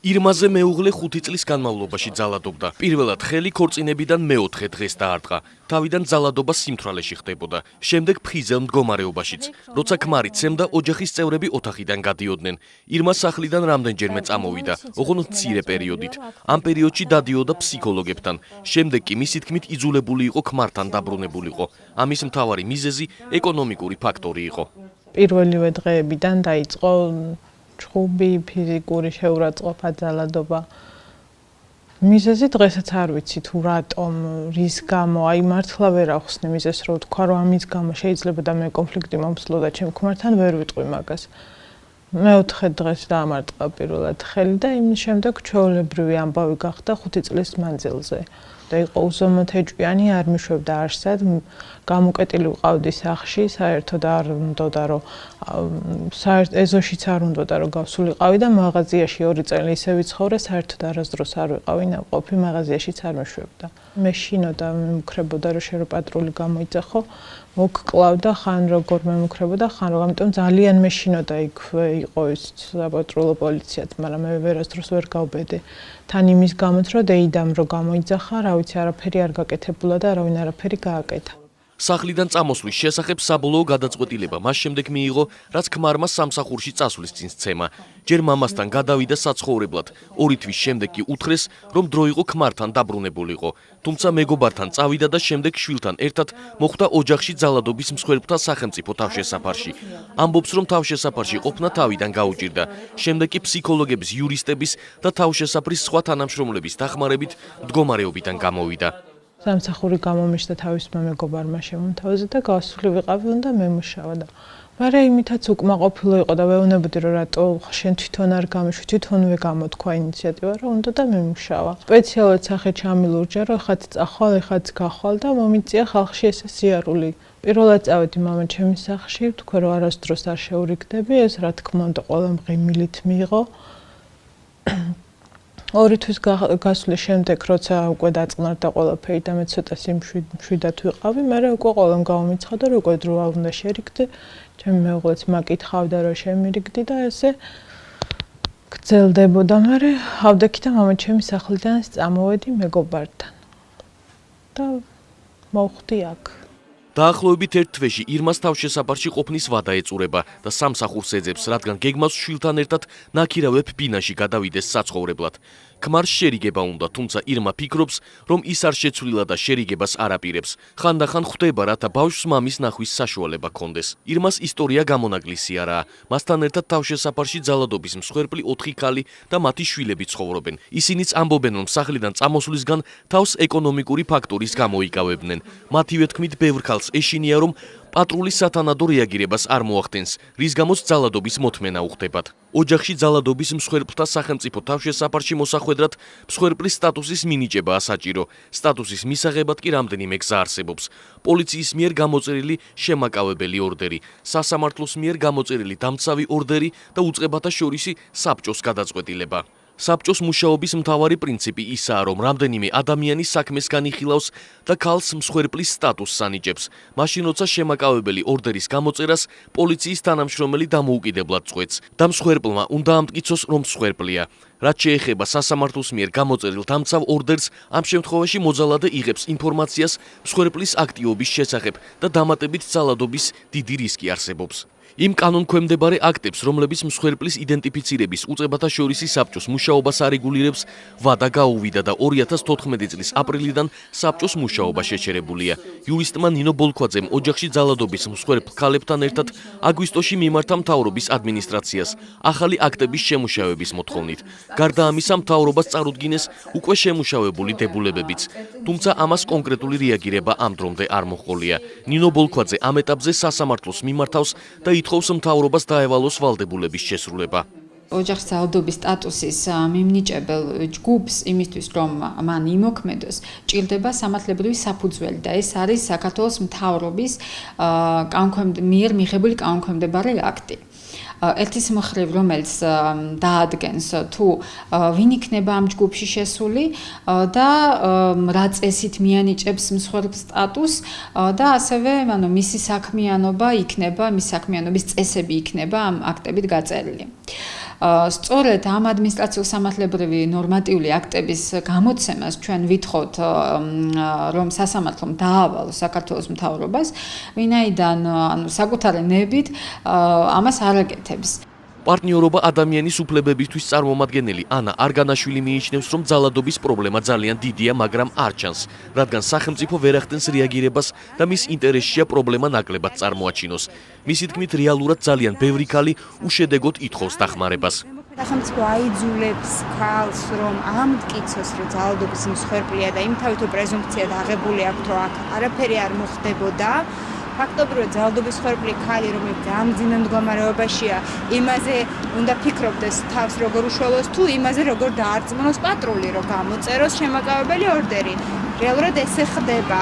ირმაზე მეუღლე 5 წლის განმავლობაში ძალადობდა. პირველად ხელი ქორწინებიდან მეოთხე დღეს დაარტყა. თავიდან ძალადობა სიმთვრალეში ხდებოდა. შემდეგ ფხიზელ მდგომარეობაშიც. როცა ქმარი ცემდა, ოჯახის წევრები ოთახიდან გადიოდნენ. ირმა სახლიდან რამდენჯერმე წამოვიდა, ოღონდ მცირე პერიოდით. ამ პერიოდში დადიოდა ფსიქოლოგებთან. შემდეგ კი მისი თქმით იძულებული იყო ქმართან დაბრუნებულიყო. ამის მთავარი მიზეზი ეკონომიკური ფაქტორი იყო. პირველივე დღეებიდან დაიწყო ჩხუბი, ფიზიკური შეურაცხყოფა, ძალადობა. მიზეზი დღესაც არ ვიცი თუ რატომ, რის გამო, აი მართლა ვერ ახსნი მიზეზს, რომ თქვა რომ ამის გამო შეიძლება და მე კონფლიქტი მომსვლო და ჩემ ქმართან ვერ ვიტყვი მაგას. მეოთხე დღეს დაამარტყა პირველად ხელი და იმის შემდეგ ჩვეულებრივი ამბავი გახდა 5 წლის მანძილზე. და იყო უზომოდ ეჭვიანი, არ მიშვებდა არსად, გამოკეტილი ვყავდი სახლში, საერთოდ არ უნდოდა რომ ეზოშიც არ უნდოდა რომ გავსულიყავი და მაღაზიაში 2 წელი ისე ვიცხოვრე, საერთოდ არასდროს არ ვიყავი ნაყოფი, მაღაზიაშიც არ მეშვებდა. მეშინოდა, მემუქრებოდა რომ შე რო პატრული გამოიწეხო, მოგკლავდა ხან როგორ მემუქრებოდა, ხან რომ ამიტომ ძალიან მეშინოდა იქ იყო ის საპატრულო პოლიციაც, მაგრამ მე ვერასდროს ვერ გავბედე. თან იმის გამოც რომ დეიდამ რო გამოიძახა, რა ვიცი, არაფერი არ გაკეთებულა და არავინ არაფერი გააკეთა. სახლიდან წამოსვლის შესახებ საბოლოო გადაწყვეტილება მას შემდეგ მიიღო, რაც ქმარმა სამსახურში წასვლის წინ სცემა. ჯერ მამასთან გადავიდა საცხოვრებლად, 2 თვის შემდეგ კი უთხრეს, რომ დრო იყო ქმართან დაბრუნებულიყო. თუმცა მეგობართან წავიდა და შემდეგ შვილთან ერთად მოხვდა ოჯახში ძალადობის მსხვერპლთა სახელმწიფო თავშესაფარში. ამბობს, რომ თავშესაფარში ყოფნა თავიდან გაუჭირდა. შემდეგ კი ფსიქოლოგების, იურისტების და თავშესაფრის სხვა თანამშრომლების დახმარებით მდგომარეობიდან გამოვიდა. სამსახური გამომიშდა თავისმა მეგობარმა შემომთავაზე და გასული ვიყავი უნდა მემუშავა და მაგრამ იმითაც უკმაყოფილო იყო და ვეუბნებოდი რომ რატო შენ თვითონ არ გამიშვი, თვითონვე გამოთქვა ინიციატივა რომ უნდა და მემუშავა. სპეციალურად სახე ჩამილურჯა რომ ხაც წახვალ, ხაც გახვალ და მომიწია ხალხში ესე სიარული. პირველად წავედი მამა ჩემის სახლში, თქვა რომ არასდროს არ შეურიგდები, ეს რა თქმა უნდა ყველა მღიმილით მიიღო. 2 თვის გასვლის შემდეგ, როცა უკვე დაწყნარდა ყველაფერი და მე ცოტა სიმშვიდად ვიყავი, მაგრამ უკვე ყველამ გამომიცხადა, რომ უკვე დროა უნდა შერიგდე. ჩემი მეუღლეც მაკითხავდა, რომ შემირიგდი და ესე გრძელდებოდა, მაგრამ ავდექი და მამა ჩემი სახლიდან წამოვედი მეგობართან. და მოვხვდი აქ. დაახლოებით 1 თვეში ირმას თავშესაფარში ყოფნის ვადა ეწურება და სამსახურს ეძებს, რადგან გეგმავს შვილთან ერთად ნაქირავებ ბინაში გადავიდეს საცხოვრებლად. ქმარს შერიგება უნდა, თუმცა ირმა ფიქრობს, რომ ის არ შეცვლილა და შერიგებას არ აპირებს. ხანდახან ხვდება, რათა ბავშვს მამის ნახვის საშუალება ჰქონდეს. ირმას ისტორია გამონაკლისი არაა. მასთან ერთად თავშესაფარში ძალადობის მსხვერპლი 4 ქალი და მათი შვილები ცხოვრობენ. ისინიც ამბობენ, რომ სახლიდან წამოსვლისგან თავს ეკონომიკური ფაქტორის გამო იკავებდნენ. მათივე თქმით, ბევრ ქალს ეშინია, რომ პატრულის სათანადო რეაგირებას არ მოახდენს, რის გამოც ძალადობის მოთმენა უხდებათ. ოჯახში ძალადობის მსხვერპლთა სახელმწიფო თავშესაფარში მოსახვედრად მსხვერპლის სტატუსის მინიჭებაა საჭირო. სტატუსის მისაღებად კი რამდენიმე გზა არსებობს. პოლიციის მიერ გამოწერილი შემაკავებელი ორდერი, სასამართლოს მიერ გამოწერილი დამცავი ორდერი და უწყებათა შორისი საბჭოს გადაწყვეტილება. საბჭოს მუშაობის მთავარი პრინციპი ისაა, რომ რამდენიმე ადამიანი საქმეს განიხილავს და ქალს მსხვერპლის სტატუსს ანიჭებს. მაშინ როცა შემაკავებელი ორდერის გამოწერას პოლიციის თანამშრომელი დამოუკიდებლად წყვეტს და მსხვერპლმა უნდა ამტკიცოს, რომ მსხვერპლია. რაც შეეხება სასამართლოს მიერ გამოწერილ დამცავ ორდერს, ამ შემთხვევაში მოძალადე იღებს ინფორმაციას მსხვერპლის აქტივობის შესახებ და დამატებით ძალადობის დიდი რისკი არსებობს. იმ კანონქვემდებარე აქტებს, რომლებიც მსხვერპლის იდენტიფიცირების უწყებათა შორისი საბჭოს მუშაობას არეგულირებს, ვადა გაუვიდა და 2014 წლის აპრილიდან საბჭოს მუშაობა შეჩერებულია. იურისტმა ნინო ბოლქვაძემ ოჯახში ძალადობის მსხვერპლ ქალებთან ერთად აგვისტოში მიმართა მთავრობის ადმინისტრაციას ახალი აქტების შემუშავების მოთხოვნით. გარდა ამისა, მთავრობას წარუდგინეს უკვე შემუშავებული დებულებებიც, თუმცა ამას კონკრეტული რეაგირება ამ დრომდე არ მოჰყოლია. ნინო ბოლქვაძე ამ ეტაპზე სასამართლოს მიმართავს და ითხოვს მთავრობას დაევალოს ვალდებულების შესრულება. ოჯახის ძალადობის სტატუსის მიმნიჭებელ ჯგუფს იმისთვის, რომ მან იმოქმედოს, ჭირდება სამართლებრივი საფუძველი და ეს არის საქართველოს მთავრობის მიერ მიღებული კანონქვემდებარე აქტი. ერთის მხრივ, რომელიც დაადგენს თუ ვინ იქნება ამ ჯგუფში შესული და რა წესით მიანიჭებს მსხვერპლ სტატუსს და ასევე, მისი საქმიანობა იქნება, მის საქმიანობის წესები იქნება ამ აქტებით გაწერილი. სწორედ ამ ადმინისტრაციულ-სამართლებრივი ნორმატიული აქტების გამოცემას ჩვენ ვითხოვთ, რომ სასამართლომ დაავალოს საქართველოს მთავრობას, ვინაიდან საკუთარი ნებით ამას არ აკეთებს. პარტნიორობა ადამიანის უფლებებისთვის წარმომადგენელი ანა არგანაშვილი მიიჩნევს, რომ ძალადობის პრობლემა ძალიან დიდია, მაგრამ არ ჩანს, რადგან სახელმწიფო ვერ ახდენს რეაგირებას და მის ინტერესშია პრობლემა ნაკლებად წარმოაჩინოს. მისი თქმით, რეალურად ძალიან ბევრი ქალი უშედეგოდ ითხოვს დახმარებას. სახელმწიფო აიძულებს ქალს, რომ ამტკიცოს, რომ ძალადობის მსხვერპლია და იმთავითო პრეზუმფცია აღებული აქვს, რომ აქ არაფერი არ მოხდებოდა. ფაქტობრივად ძალადობის მსხვერპლი ქალი, რომელიც ძალიან მძიმე მდგომარეობაშია, იმაზე უნდა ფიქრობდეს თავს როგორ უშველოს თუ იმაზე როგორ დაარწმუნოს პატრული, რომ გამოწეროს შემაკავებელი ორდერი. რეალურად ესე ხდება.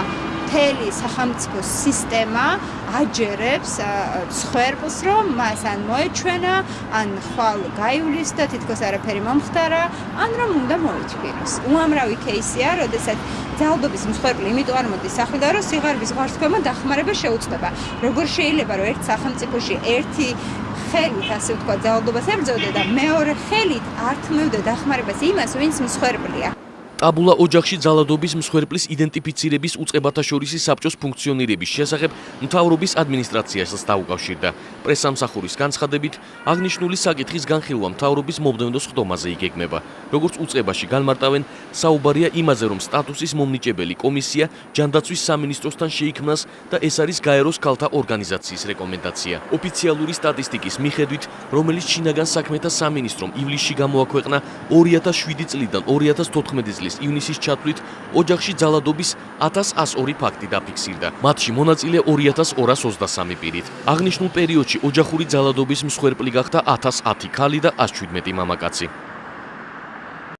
მთელი სახელმწიფო სისტემა აჯერებს მსხვერპლს, რომ მას ან მოეჩვენა, ან ხვალ გაივლის და თითქოს არაფერი მომხდარა, ან რომ უნდა მოითვიროს. უამრავი кейსია, როდესაც ძალადობის მსხვერპლი იმიტომ არ მოდის სახლიდან, რომ სიღარიბის ღარსქვემო დახმარება შეუწდება. როგორ შეიძლება, რომ ერთ სახელმწიფოში ერთი ხელით, ასე ვთქვათ, ძალადობას ებრძოდა და მეორე ხელით არ თმევდა დახმარებას იმას, ვინც მსხვერპლია. ტაბულა ოჯახში ძალადობის მსხვერპლის იდენტიფიცირების უწყებათა შორისი საბჭოს ფუნქციონირების შესახებ მთავრობის ადმინისტრაციასაც დაუკავშირდა. პრესამსახურის განცხადებით, აღნიშნული საკითხის განხილვა მთავრობის მომდევნო სხდომაზე იგეგმება. როგორც უწყებაში განმარტავენ, საუბარია იმაზე, რომ სტატუსის მომნიჭებელი კომისია ჯანდაცვის სამინისტროსთან შეიქმნას და ეს არის გაეროს ქალთა ორგანიზაციის რეკომენდაცია. ოფიციალური სტატისტიკის მიხედვით, რომელიც შინაგან საქმეთა სამინისტრომ ივლისში გამოაქვეყნა 2007 წლიდან 2014 წლის ივნისის ჩათვლით ოჯახში ძალადობის 1102 ფაქტი დაფიქსირდა. მათში მონაწილე 2223 პირით. აღნიშნულ პერიოდში ოჯახური ძალადობის მსხვერპლი გახდა 1010 ქალი და 117 მამაკაცი.